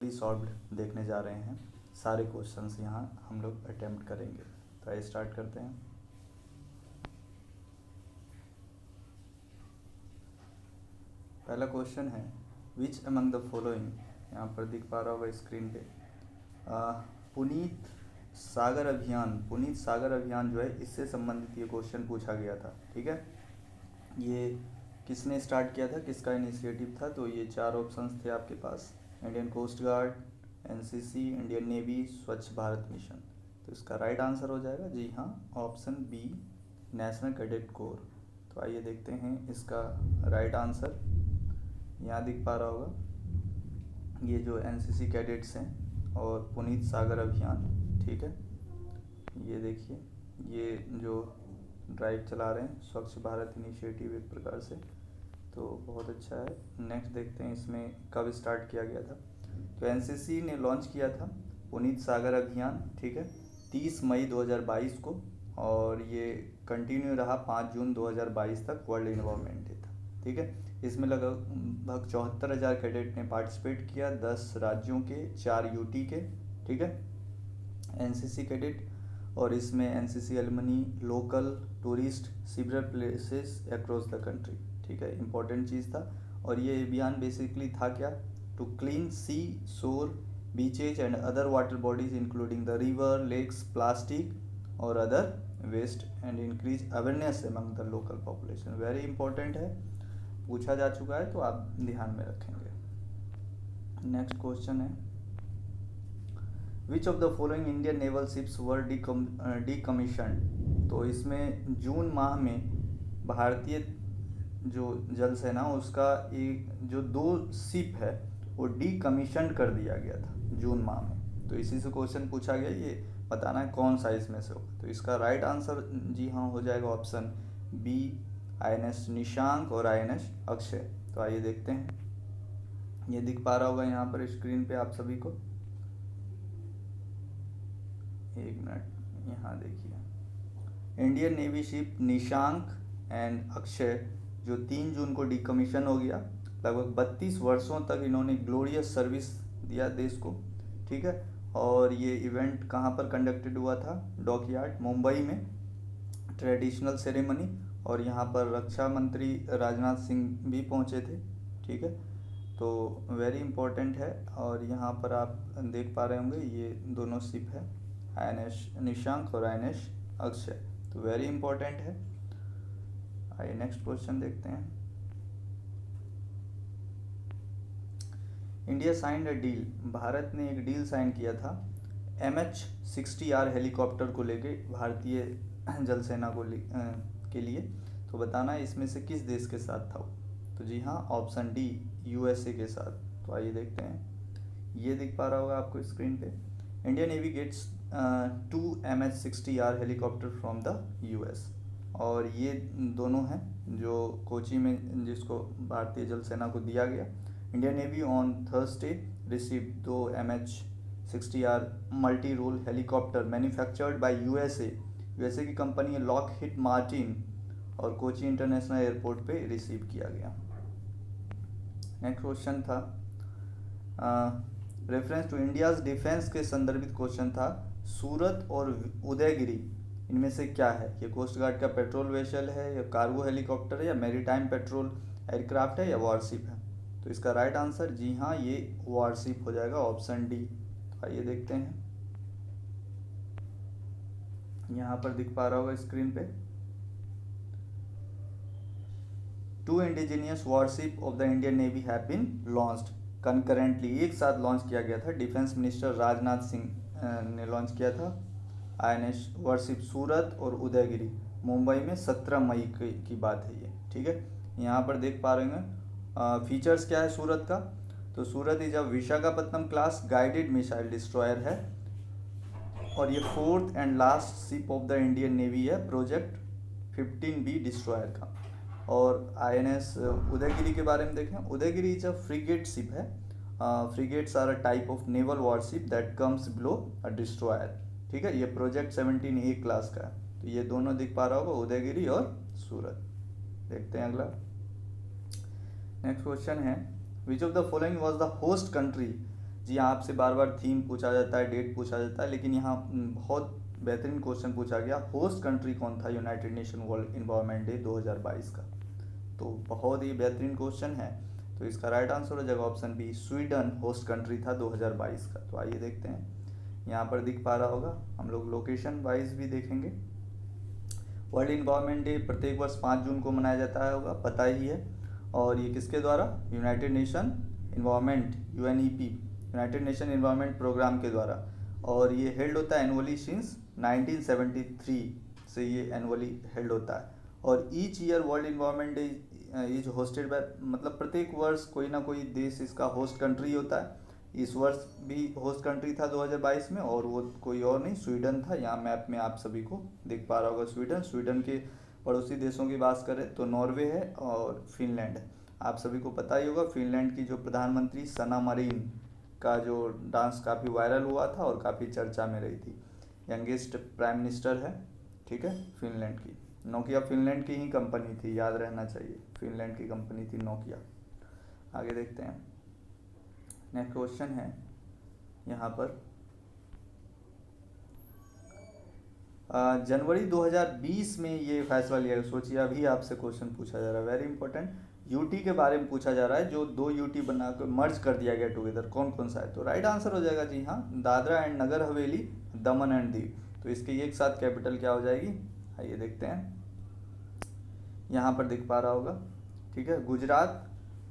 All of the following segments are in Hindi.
सॉल्व्ड देखने जा रहे हैं। सारे क्वेश्चंस यहाँ हम लोग अटेम्प्ट करेंगे। तो आइए स्टार्ट करते हैं। पहला क्वेश्चन है विच अमंग द फॉलोइंग, यहाँ पर दिख पा रहा होगा स्क्रीन पे, पुनीत सागर अभियान जो है इससे संबंधित ये क्वेश्चन पूछा गया था। ठीक है, ये किसने स्टार्ट किया था, किसका इनिशिएटिव था? तो ये चार ऑप्शंस थे आपके पास, Indian coast guard, NCC, Indian navy, Swachh Bharat mission. तो इसका राइट आंसर हो जाएगा जी हाँ, option B, national cadet corps. तो आइए देखते हैं इसका राइट आंसर। यहाँ दिख पा रहा होगा ये जो एनसीसी कैडेट्स हैं और पुनीत सागर अभियान। ठीक है, ये देखिए ये जो ड्राइव चला रहे हैं स्वच्छ भारत इनिशिएटिव एक प्रकार से, तो बहुत अच्छा है। नेक्स्ट देखते हैं इसमें कब स्टार्ट किया गया था। तो एनसीसी ने लॉन्च किया था पुनीत सागर अभियान, ठीक है, 30 मई 2022 को, और ये कंटिन्यू रहा 5 जून 2022 तक वर्ल्ड इन्वायरमेंट डे था। ठीक है, इसमें लगभग 74,000 कैडेट ने पार्टिसिपेट किया, 10 राज्यों के, 4 यूटी के। ठीक है, एनसीसी कैडेट, और इसमें NCC alumni, local tourist, several places across the country. ठीक है, इंपॉर्टेंट चीज़ था। और ये अभियान बेसिकली था क्या? To clean sea, shore, beaches and other water bodies including the river, lakes, plastic और other waste and increase awareness among the local population. Very important है, पूछा जा चुका है तो आप ध्यान में रखेंगे। नेक्स्ट क्वेश्चन है which of the following Indian naval ships were decommissioned. तो इसमें जून माह में भारतीय जो जल सेना उसका एक जो 2 शिप है वो डीकमीशन्ड कर दिया गया था जून माह में। तो इसी से क्वेश्चन पूछा गया, ये बताना है कौन सा इसमें से होगा। तो इसका राइट आंसर जी हाँ हो जाएगा ऑप्शन बी, आईएनएस निशांक और आईएनएस अक्षय। तो आइए देखते हैं, ये दिख पा रहा होगा यहाँ पर स्क्रीन पे आप सभी को। एक मिनट, यहाँ देखिए Indian navy ship Nishank and Akshay जो 3 जून को डिकमीशन हो गया। लगभग 32 वर्षों तक इन्होंने ग्लोरियस सर्विस दिया देश को। ठीक है, और ये इवेंट कहाँ पर कंडक्टेड हुआ था? डॉकयार्ड मुंबई में, ट्रेडिशनल सेरेमनी, और यहाँ पर रक्षा मंत्री राजनाथ सिंह भी पहुँचे थे। ठीक है, तो वेरी इंपॉर्टेंट है। और यहाँ पर आप देख पा रहे होंगे ये दोनों शिप है, आईएनएस निशांक और आईएनएस अक्षय। तो वेरी इंपॉर्टेंट है। आइए नेक्स्ट क्वेश्चन देखते हैं। India signed a deal, Bharat ने एक डील साइन किया था MH-60R हेलीकॉप्टर को लेके भारतीय जल सेना को के लिए। तो बताना है इसमें से किस देश के साथ था वो? तो जी हाँ, ऑप्शन डी, यूएसए के साथ। तो आइए देखते हैं, ये दिख पा रहा होगा आपको स्क्रीन पे, India navy gets 2 MH-60R helicopter from the US. और ये दोनों हैं जो कोची में जिसको भारतीय जल सेना को दिया गया। Indian navy on Thursday receive 2 MH-60R multi role helicopter manufactured by USA की कंपनी है लॉकहीड मार्टिन, और कोची इंटरनेशनल एयरपोर्ट पे रिसीव किया गया। नेक्स्ट क्वेश्चन था रेफरेंस टू इंडियाज डिफेंस के संदर्भित क्वेश्चन था, सूरत और उदयगिरी इनमें से क्या है? ये कोस्ट गार्ड का पेट्रोल वेसल है, या कार्गो हेलीकॉप्टर है, या मैरीटाइम पेट्रोल एयरक्राफ्ट है, या वॉरशिप है? तो इसका राइट आंसर जी हाँ ये वॉरशिप हो जाएगा, ऑप्शन डी। तो आइए देखते हैं, यहाँ पर दिख पा रहा होगा स्क्रीन पे, 2 indigenous warship of the Indian navy have been launched concurrently, एक साथ लॉन्च किया गया था। डिफेंस मिनिस्टर राजनाथ सिंह ने लॉन्च किया था आईएनएस वॉरशिप सूरत और उदयगिरी मुंबई में 17 मई की बात है ये। ठीक है, यहाँ पर देख पा रहे हैं फीचर्स क्या है सूरत का। तो Surat is a Visakhapatnam class guided missile destroyer है, और ये 4th and last ship of the Indian navy है प्रोजेक्ट 15B डिस्ट्रॉयर का। और आईएनएस उदयगिरी के बारे में देखें, Udaygiri is a frigate ship है। Frigates are a type of naval warship that comes below a destroyer. ठीक है, ये प्रोजेक्ट 17A क्लास का है। तो ये दोनों दिख पा रहा होगा, उदयगिरी और सूरत। देखते हैं अगला। नेक्स्ट क्वेश्चन है which of the following was the host country जी हाँ, आपसे बार बार थीम पूछा जाता है, डेट पूछा जाता है, लेकिन यहाँ बहुत बेहतरीन क्वेश्चन पूछा गया, होस्ट कंट्री कौन था United nation world environment day 2022 का। तो बहुत ही बेहतरीन क्वेश्चन है। तो इसका राइट आंसर हो जाएगा option B, Sweden host country था 2022 का। तो आइए देखते हैं, यहाँ पर दिख पा रहा होगा, हम लोग लोकेशन वाइज भी देखेंगे। वर्ल्ड इन्वायरमेंट डे प्रत्येक वर्ष 5 जून को मनाया जाता है, होगा पता ही है। और ये किसके द्वारा, United Nation environment UNEP, United Nation environment programme के द्वारा। और ये हेल्ड होता है एनुअली सिंस 1973 से ये एनुअली हेल्ड होता है। और each year world environment day is hosted by, मतलब प्रत्येक वर्ष कोई ना कोई देश इसका होस्ट कंट्री होता है। इस वर्ष भी होस्ट कंट्री था 2022 में, और वो कोई और नहीं, स्वीडन था। यहाँ मैप में आप सभी को दिख पा रहा होगा स्वीडन। स्वीडन के पड़ोसी देशों की बात करें तो नॉर्वे है और फिनलैंड है। आप सभी को पता ही होगा, फिनलैंड की जो प्रधानमंत्री सना मरीन का जो डांस काफ़ी वायरल हुआ था और काफ़ी चर्चा में रही थी। यंगेस्ट प्राइम मिनिस्टर है, ठीक है, फिनलैंड की। नोकिया फिनलैंड की ही कंपनी थी, याद रहना चाहिए, फिनलैंड की कंपनी थी नोकिया। आगे देखते हैं, नेक्स्ट क्वेश्चन है यहाँ पर, जनवरी 2020 में ये फैसला लिया गया। सोचिए, अभी आपसे क्वेश्चन पूछा जा रहा है, वेरी इंपॉर्टेंट, यूटी के बारे में पूछा जा रहा है, जो 2 यूटी बना कर मर्ज कर दिया गया टुगेदर, कौन कौन सा है। तो राइट आंसर हो जाएगा जी हाँ, Dadra and Nagar Haveli, Daman and Diu. तो इसके एक साथ कैपिटल क्या हो जाएगी, आइए देखते हैं, यहाँ पर दिख पा रहा होगा, ठीक है, गुजरात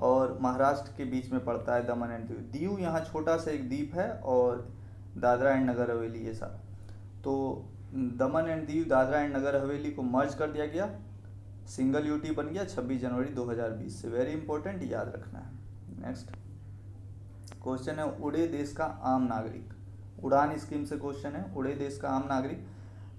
और महाराष्ट्र के बीच में पड़ता है दमन एंड दीव। दीव यहाँ छोटा सा एक द्वीप है, और दादरा एंड नगर हवेली ये सारा। तो दमन एंड दीव, दादरा एंड नगर हवेली को मर्ज कर दिया गया, सिंगल यूटी बन गया 26 जनवरी 2020 से। वेरी इंपॉर्टेंट, याद रखना है। नेक्स्ट क्वेश्चन है, उड़े देश का आम नागरिक, उड़ान स्कीम से क्वेश्चन है, उड़े देश का आम नागरिक।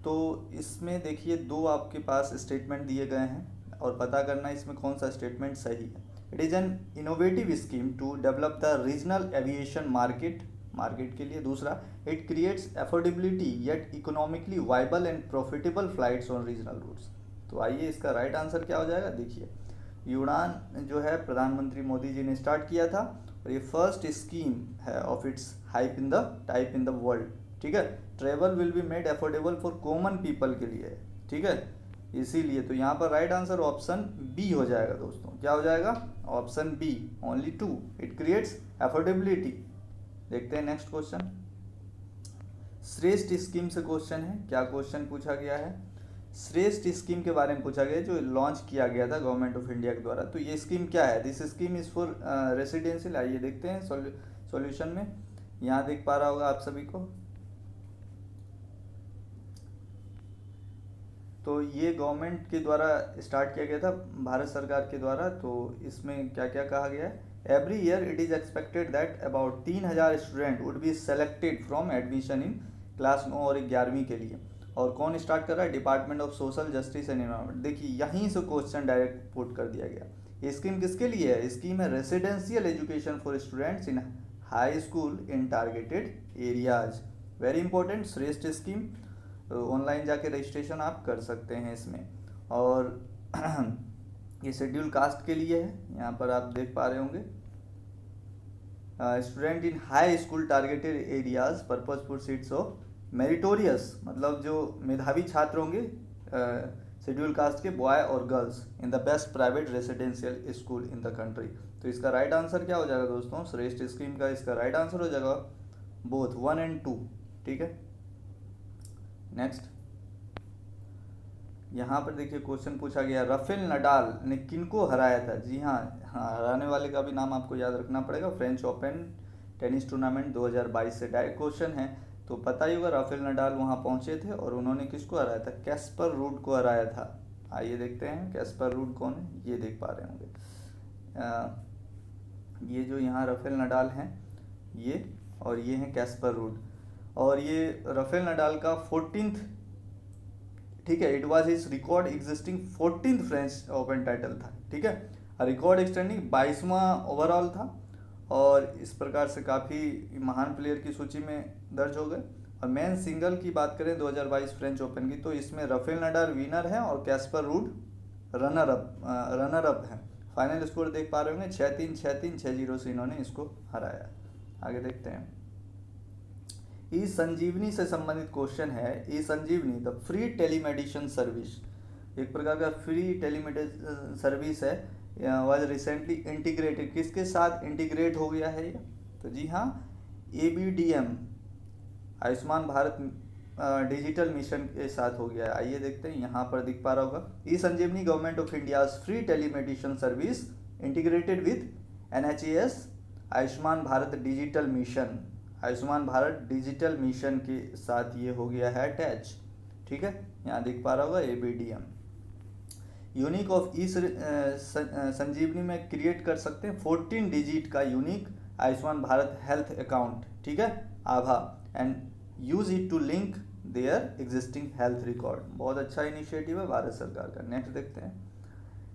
तो इसमें देखिए 2 आपके पास स्टेटमेंट दिए गए हैं, और पता करना है इसमें कौन सा स्टेटमेंट सही है। It is an innovative scheme to develop the regional aviation market, market के लिए। दूसरा, it creates affordability yet economically viable and profitable flights on regional routes. तो आइए इसका राइट आंसर क्या हो जाएगा, देखिए, ये उड़ान जो है प्रधानमंत्री मोदी जी ने स्टार्ट किया था, और ये फर्स्ट स्कीम है of its type in the world, ठीक है। Travel will be made affordable for common people के लिए, ठीक है, इसीलिए। तो यहाँ पर राइट आंसर ऑप्शन बी हो जाएगा दोस्तों, क्या हो जाएगा, option B, only 2, it creates affordability. देखते हैं नेक्स्ट क्वेश्चन, श्रेष्ठ स्कीम से क्वेश्चन है। क्या क्वेश्चन पूछा गया है, श्रेष्ठ स्कीम के बारे में पूछा गया, जो लॉन्च किया गया था गवर्नमेंट ऑफ इंडिया के द्वारा। तो ये स्कीम क्या है, this scheme is for residential. आइए देखते हैं सॉल्यूशन में, यहाँ देख पा रहा होगा आप सभी को। तो ये गवर्नमेंट के द्वारा स्टार्ट किया गया था, भारत सरकार के द्वारा। तो इसमें क्या क्या कहा गया है, every year it is expected that about 3000 student would be selected from admission in class 9 और 11वीं के लिए। और कौन स्टार्ट कर रहा है, department of social justice and environment. देखिए यहीं से क्वेश्चन डायरेक्ट पुट कर दिया गया। ये स्कीम किसके लिए है, स्कीम है residential education for students in high school in targeted areas. Very important, श्रेष्ठ स्कीम। ऑनलाइन जाके रजिस्ट्रेशन आप कर सकते हैं इसमें। और ये शेड्यूल कास्ट के लिए है, यहाँ पर आप देख पा रहे होंगे, student in high school targeted areas purpose for seats of meritorious, मतलब जो मेधावी छात्र होंगे शेड्यूल कास्ट के, बॉय और girls, in the best private residential school in the country. तो इसका राइट आंसर क्या हो जाएगा दोस्तों, श्रेष्ठ स्कीम का इसका राइट आंसर हो जाएगा बोथ 1 और 2, ठीक है। नेक्स्ट, यहाँ पर देखिए क्वेश्चन पूछा गया, राफेल नडाल ने किनको हराया था। जी हाँ, हराने वाले का भी नाम आपको याद रखना पड़ेगा, फ्रेंच ओपन टेनिस टूर्नामेंट 2022 से डायरेक्ट क्वेश्चन है। तो पता ही होगा, राफेल नडाल वहाँ पहुँचे थे और उन्होंने किसको हराया था, कैस्पर रूड को हराया था। आइए देखते हैं कैस्पर रूड कौन है, ये देख पा रहे होंगे, ये जो यहाँ राफेल नडाल हैं ये, और ये हैं कैस्पर रूड। और ये राफेल नडाल का 14th, ठीक है, it was his record existing 14th French open title था, ठीक है। रिकॉर्ड एक्सटेंडिंग 22वां ओवरऑल था, और इस प्रकार से काफ़ी महान प्लेयर की सूची में दर्ज हो गए। और मेन सिंगल की बात करें 2022 फ्रेंच ओपन की, तो इसमें राफेल नडाल विनर है और कैस्पर रूड रनर अप है। फाइनल स्कोर देख पा रहे होंगे 6-3, 6-3, 6-0 से इन्होंने इसको हराया। आगे देखते हैं। ई संजीवनी से संबंधित क्वेश्चन है। ई संजीवनी द फ्री टेलीमेडिसिन सर्विस, एक प्रकार का फ्री टेलीमेडिसिन सर्विस है, वाज रिसेंटली इंटीग्रेटेड, किसके साथ इंटीग्रेट हो गया है ये? तो जी हाँ, ABDM Ayushman Bharat digital mission के साथ हो गया है। आइए देखते हैं, यहाँ पर दिख पा रहा होगा, e Sanjeevani government of India free telemedicine service integrated with NHAS Ayushman Bharat digital mission, Ayushman Bharat digital mission के साथ ये हो गया है अटैच। ठीक है, यहाँ दिख पा रहा होगा ABDM। Unique of e Sanjeevani में क्रिएट कर सकते हैं 14 डिजिट का unique Ayushman Bharat health account, ठीक है, आभा, and use it to link their existing health record. बहुत अच्छा इनिशिएटिव है भारत सरकार का। नेक्स्ट देखते हैं।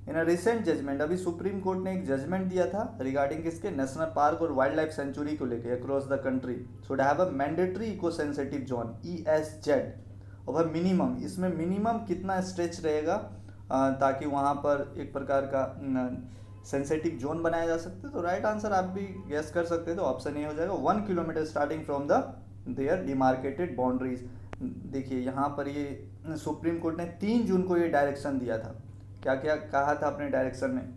इन अ रिसेंट जजमेंट, अभी सुप्रीम कोर्ट ने एक जजमेंट दिया था रिगार्डिंग किसके, नेशनल पार्क और वाइल्ड लाइफ सेंचुरी को लेकर across the country should have a mandatory eco sensitive zone ESZ और मिनिमम, इसमें मिनिमम कितना स्ट्रेच रहेगा ताकि वहाँ पर एक प्रकार का सेंसिटिव जोन बनाया जा सकता है। तो राइट आंसर आप भी गेस कर सकते हैं, तो ऑप्शन ए हो जाएगा 1 kilometre starting from the their demarcated boundaries. देखिए यहाँ पर ये सुप्रीम कोर्ट ने 3 जून को ये डायरेक्शन दिया था। क्या क्या कहा था अपने डायरेक्शन में?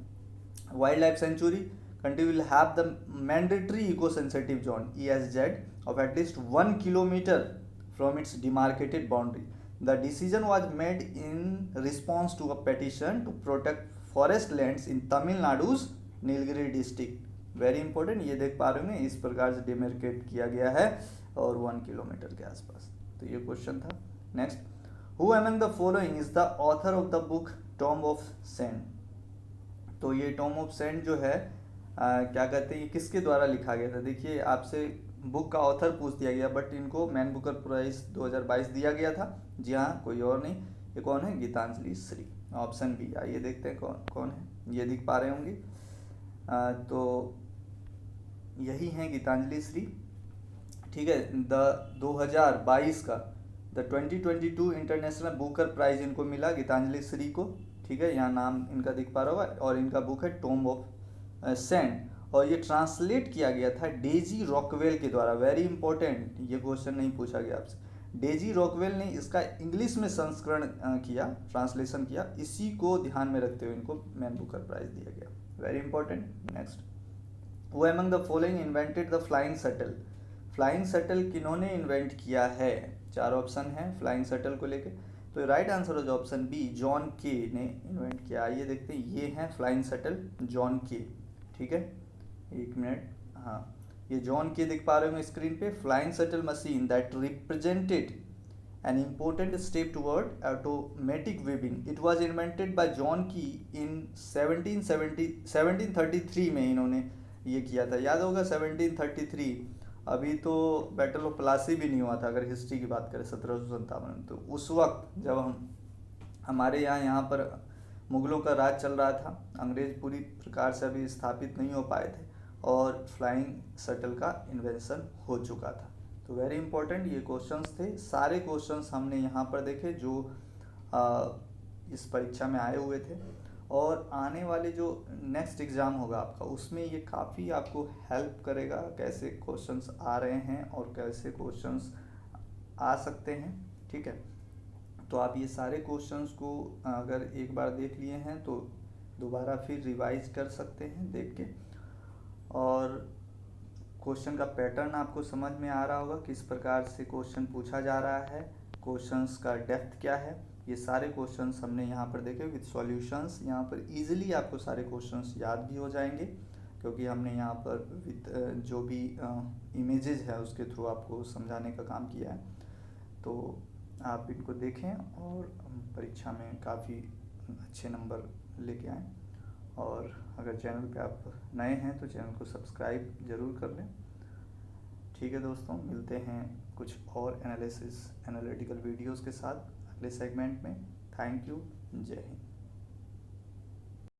Wildlife sanctuary country will have the mandatory eco sensitive zone ESZ of at least 1 kilometer from its demarcated boundary. The decision was made in response to a petition to protect forest lands in Tamil Nadu's Nilgiri district. Very important, ये देख पा रहे होंगे, इस प्रकार से डिमार्केट किया गया है और 1 किलोमीटर के आसपास। तो ये क्वेश्चन था। Next, who among the following is the author of the book Tom of sand? तो ये टॉम ऑफ सेंड जो है क्या कहते हैं, ये किसके द्वारा लिखा गया था? देखिए आपसे बुक का ऑथर पूछ दिया गया, बट इनको मैन बुकर प्राइज 2022 दिया गया था। जी हाँ, कोई और नहीं, ये कौन है? Geetanjali Shree, option B. आइए देखते हैं कौन कौन है, ये दिख पा रहे होंगे। तो यही है गीतांजलि श्री। ठीक है, द 2022 का द 2022 इंटरनेशनल बुकर प्राइज इनको मिला, गीतांजलि श्री को। ठीक है, यहाँ नाम इनका दिख पा रहा होगा, और इनका बुक है टॉम ऑफ सेंड, और ये ट्रांसलेट किया गया था डेजी रॉकवेल के द्वारा। वेरी इंपॉर्टेंट, ये क्वेश्चन नहीं पूछा गया आपसे। डेजी रॉकवेल ने इसका इंग्लिश में संस्करण किया, ट्रांसलेशन किया, इसी को ध्यान में रखते हुए इनको मैन बुकर प्राइज दिया गया। Very important. Next, who among the following invented the flying shuttle? Flying shuttle किन्होंने इन्वेंट किया है? 4 ऑप्शन है फ्लाइंग शटल को लेके, तो राइट आंसर हो जाए ऑप्शन बी, जॉन के ने इन्वेंट किया। आइए देखते हैं, ये है फ्लाइंग शटल जॉन के। ठीक है, 1 मिनट, हाँ, ये जॉन के दिख पा रहे होंगे स्क्रीन पे। Flying shuttle machine that represented an important step toward automatic weaving, it was invented by John Kay in 1733 में इन्होंने ये किया था। याद होगा 1733, अभी तो बैटल ऑफ प्लासी भी नहीं हुआ था अगर हिस्ट्री की बात करें, 1757 में। तो उस वक्त जब हमारे यहाँ पर मुगलों का राज चल रहा था, अंग्रेज पूरी प्रकार से अभी स्थापित नहीं हो पाए थे, और फ्लाइंग शटल का इन्वेंशन हो चुका था। तो वेरी इंपॉर्टेंट ये क्वेश्चंस थे। सारे क्वेश्चंस हमने यहाँ पर देखे जो इस परीक्षा में आए हुए थे, और आने वाले जो नेक्स्ट एग्ज़ाम होगा आपका, उसमें ये काफ़ी आपको हेल्प करेगा, कैसे क्वेश्चंस आ रहे हैं और कैसे क्वेश्चंस आ सकते हैं। ठीक है, तो आप ये सारे क्वेश्चंस को अगर एक बार देख लिए हैं तो दोबारा फिर रिवाइज कर सकते हैं देख के, और क्वेश्चन का पैटर्न आपको समझ में आ रहा होगा, किस प्रकार से क्वेश्चन पूछा जा रहा है, क्वेश्चंस का डेप्थ क्या है। ये सारे क्वेश्चंस हमने यहाँ पर देखे विद सॉल्यूशंस। यहाँ पर इजीली आपको सारे क्वेश्चंस याद भी हो जाएंगे, क्योंकि हमने यहाँ पर विद जो भी इमेजेस है उसके थ्रू आपको समझाने का काम किया है। तो आप इनको देखें और परीक्षा में काफ़ी अच्छे नंबर लेके आएँ। और अगर चैनल पे आप नए हैं तो चैनल को सब्सक्राइब ज़रूर कर लें। ठीक है दोस्तों, मिलते हैं कुछ और एनालिटिकल वीडियोस के साथ अगले सेगमेंट में। थैंक यू, जय हिंद।